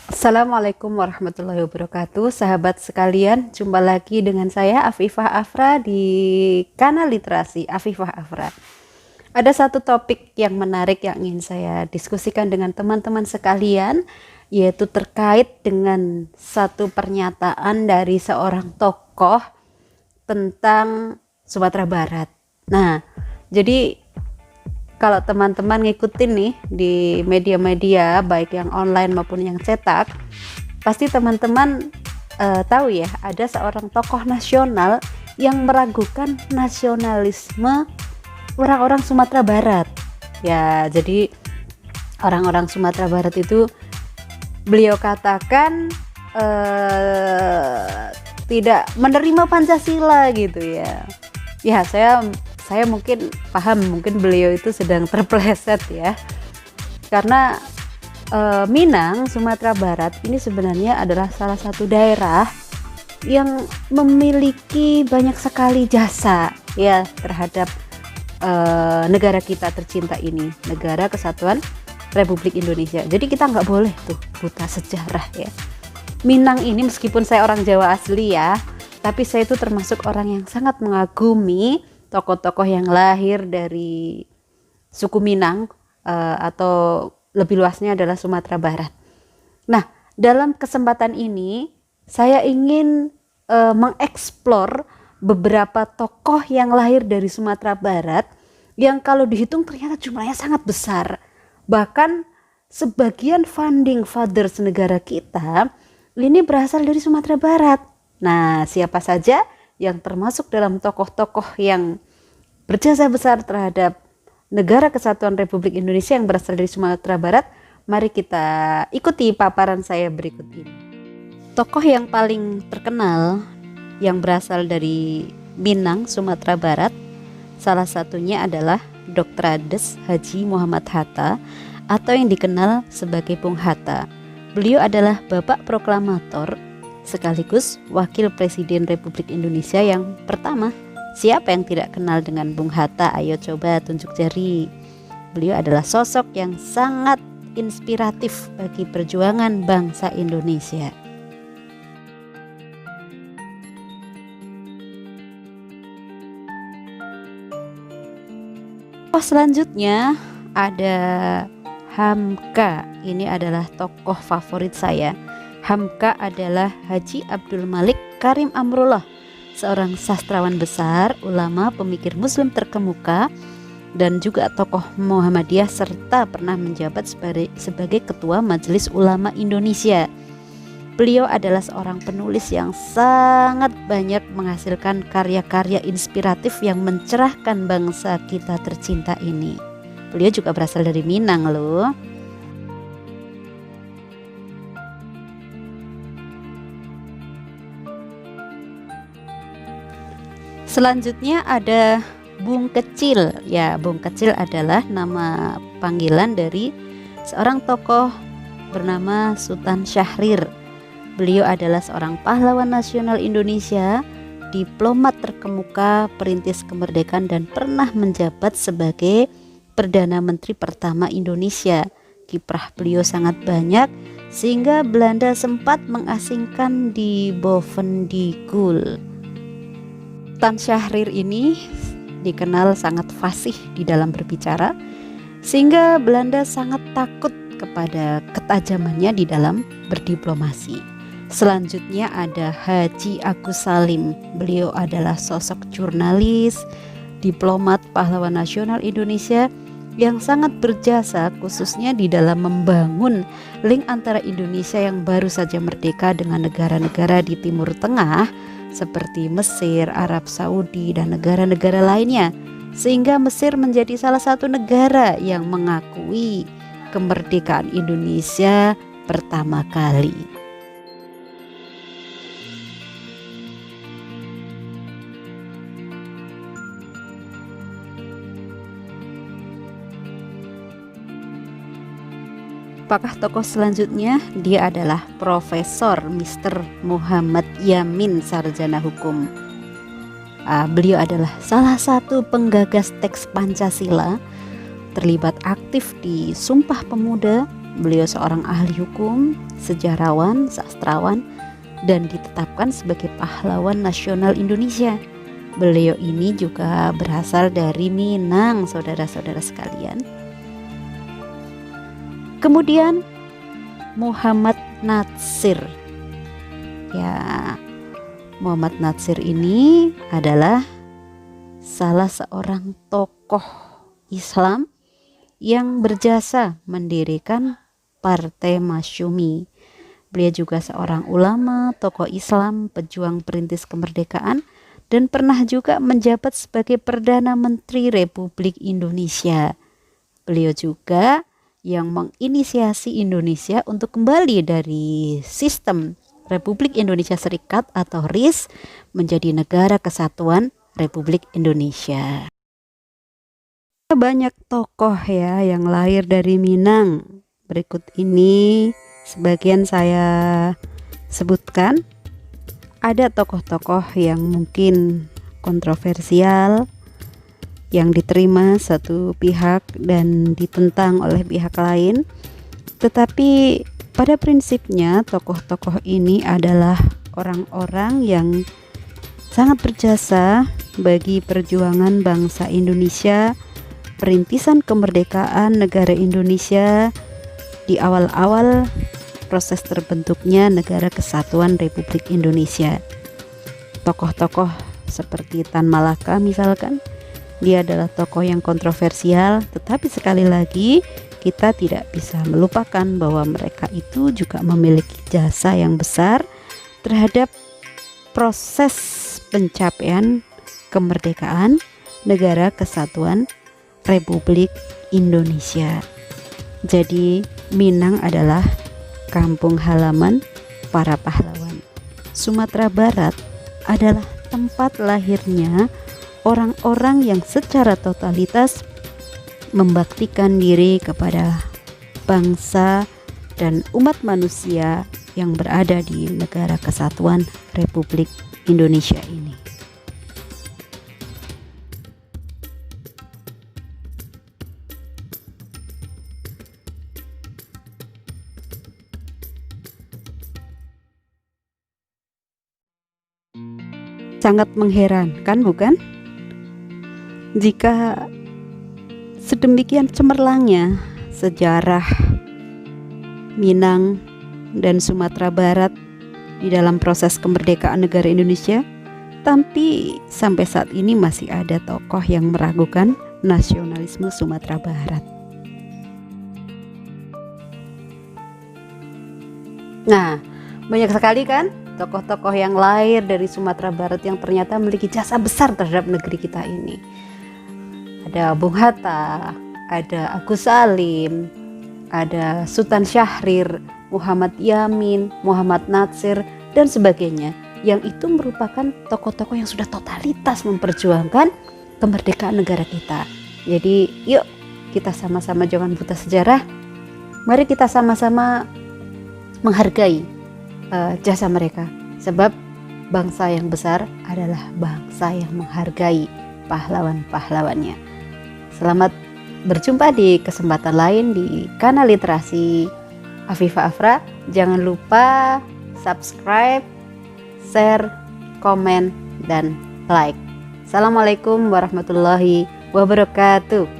Assalamualaikum warahmatullahi wabarakatuh. Sahabat sekalian, jumpa lagi dengan saya Afifah Afra di kanal Literasi Afifah Afra. Ada satu topik yang menarik yang ingin saya diskusikan dengan teman-teman sekalian, yaitu terkait dengan satu pernyataan dari seorang tokoh tentang Sumatera Barat. Nah, jadi kalau teman-teman ngikutin nih di media-media baik yang online maupun yang cetak, pasti teman-teman tahu ya, ada seorang tokoh nasional yang meragukan nasionalisme orang-orang Sumatera Barat. Ya, jadi orang-orang Sumatera Barat itu beliau katakan tidak menerima Pancasila gitu ya. Ya, saya mungkin paham, mungkin beliau itu sedang terpeleset ya, karena Minang, Sumatera Barat ini sebenarnya adalah salah satu daerah yang memiliki banyak sekali jasa ya terhadap negara kita tercinta ini, Negara Kesatuan Republik Indonesia. Jadi kita nggak boleh tuh buta sejarah ya. Minang ini, meskipun saya orang Jawa asli ya, tapi saya itu termasuk orang yang sangat mengagumi tokoh-tokoh yang lahir dari suku Minang atau lebih luasnya adalah Sumatera Barat. Nah, dalam kesempatan ini saya ingin mengeksplor beberapa tokoh yang lahir dari Sumatera Barat yang kalau dihitung ternyata jumlahnya sangat besar. Bahkan sebagian founding fathers negara kita ini berasal dari Sumatera Barat. Nah, siapa saja yang termasuk dalam tokoh-tokoh yang berjasa besar terhadap Negara Kesatuan Republik Indonesia yang berasal dari Sumatera Barat? Mari kita ikuti paparan saya berikut ini. Tokoh yang paling terkenal yang berasal dari Minang, Sumatera Barat, salah satunya adalah Dr. Andes Haji Muhammad Hatta atau yang dikenal sebagai Bung Hatta. Beliau adalah Bapak Proklamator sekaligus Wakil Presiden Republik Indonesia yang pertama. Siapa yang tidak kenal dengan Bung Hatta? Ayo coba tunjuk jari. Beliau adalah sosok yang sangat inspiratif bagi perjuangan bangsa Indonesia. Selanjutnya ada Hamka. Ini adalah tokoh favorit saya. Hamka adalah Haji Abdul Malik Karim Amrullah, seorang sastrawan besar, ulama, pemikir muslim terkemuka, dan juga tokoh Muhammadiyah serta pernah menjabat sebagai Ketua Majelis Ulama Indonesia. Beliau adalah seorang penulis yang sangat banyak menghasilkan karya-karya inspiratif yang mencerahkan bangsa kita tercinta ini. Beliau juga berasal dari Minang loh. Selanjutnya ada Bung Kecil. Ya, Bung Kecil adalah nama panggilan dari seorang tokoh bernama Sultan Syahrir. Beliau adalah seorang pahlawan nasional Indonesia, diplomat terkemuka, perintis kemerdekaan, dan pernah menjabat sebagai Perdana Menteri pertama Indonesia. Kiprah beliau sangat banyak sehingga Belanda sempat mengasingkan di Bovendigul. Sultan Syahrir ini dikenal sangat fasih di dalam berbicara, sehingga Belanda sangat takut kepada ketajamannya di dalam berdiplomasi. Selanjutnya ada Haji Agus Salim. Beliau adalah sosok jurnalis, diplomat, pahlawan nasional Indonesia yang sangat berjasa khususnya di dalam membangun link antara Indonesia yang baru saja merdeka dengan negara-negara di Timur Tengah seperti Mesir, Arab Saudi, dan negara-negara lainnya, sehingga Mesir menjadi salah satu negara yang mengakui kemerdekaan Indonesia pertama kali. Apakah tokoh selanjutnya? Dia adalah Profesor Mr. Muhammad Yamin, sarjana hukum. Beliau adalah salah satu penggagas teks Pancasila, terlibat aktif di Sumpah Pemuda, Beliau seorang ahli hukum, sejarawan, sastrawan, dan ditetapkan sebagai pahlawan nasional Indonesia. Beliau ini juga berasal dari Minang, saudara-saudara sekalian. Kemudian Muhammad Natsir. Ya, Muhammad Natsir ini adalah salah seorang tokoh Islam yang berjasa mendirikan Partai Masyumi. Beliau juga seorang ulama, tokoh Islam, pejuang perintis kemerdekaan, dan pernah juga menjabat sebagai Perdana Menteri Republik Indonesia. Beliau juga yang menginisiasi Indonesia untuk kembali dari sistem Republik Indonesia Serikat atau RIS menjadi Negara Kesatuan Republik Indonesia. Banyak tokoh ya yang lahir dari Minang. Berikut ini sebagian saya sebutkan. Ada tokoh-tokoh yang mungkin kontroversial, yang diterima satu pihak dan ditentang oleh pihak lain. Tetapi pada prinsipnya tokoh-tokoh ini adalah orang-orang yang sangat berjasa bagi perjuangan bangsa Indonesia, perintisan kemerdekaan negara Indonesia di awal-awal proses terbentuknya Negara Kesatuan Republik Indonesia. Tokoh-tokoh seperti Tan Malaka misalkan, dia adalah tokoh yang kontroversial, tetapi sekali lagi kita tidak bisa melupakan bahwa mereka itu juga memiliki jasa yang besar terhadap proses pencapaian kemerdekaan Negara Kesatuan Republik Indonesia. Jadi Minang adalah kampung halaman para pahlawan. Sumatera Barat adalah tempat lahirnya orang-orang yang secara totalitas membaktikan diri kepada bangsa dan umat manusia yang berada di Negara Kesatuan Republik Indonesia ini. Sangat mengherankan, bukan? Jika sedemikian cemerlangnya sejarah Minang dan Sumatera Barat di dalam proses kemerdekaan negara Indonesia, tapi sampai saat ini masih ada tokoh yang meragukan nasionalisme Sumatera Barat. Nah, banyak sekali kan tokoh-tokoh yang lahir dari Sumatera Barat yang ternyata memiliki jasa besar terhadap negeri kita ini. Ada Bung Hatta, ada Agus Salim, ada Sultan Syahrir, Muhammad Yamin, Muhammad Natsir, dan sebagainya, yang itu merupakan tokoh-tokoh yang sudah totalitas memperjuangkan kemerdekaan negara kita. Jadi yuk kita sama-sama jangan buta sejarah, mari kita sama-sama menghargai jasa mereka, sebab bangsa yang besar adalah bangsa yang menghargai pahlawan-pahlawannya. Selamat berjumpa di kesempatan lain di kanal literasi Afifah Afra. Jangan lupa subscribe, share, komen, dan like. Assalamualaikum warahmatullahi wabarakatuh.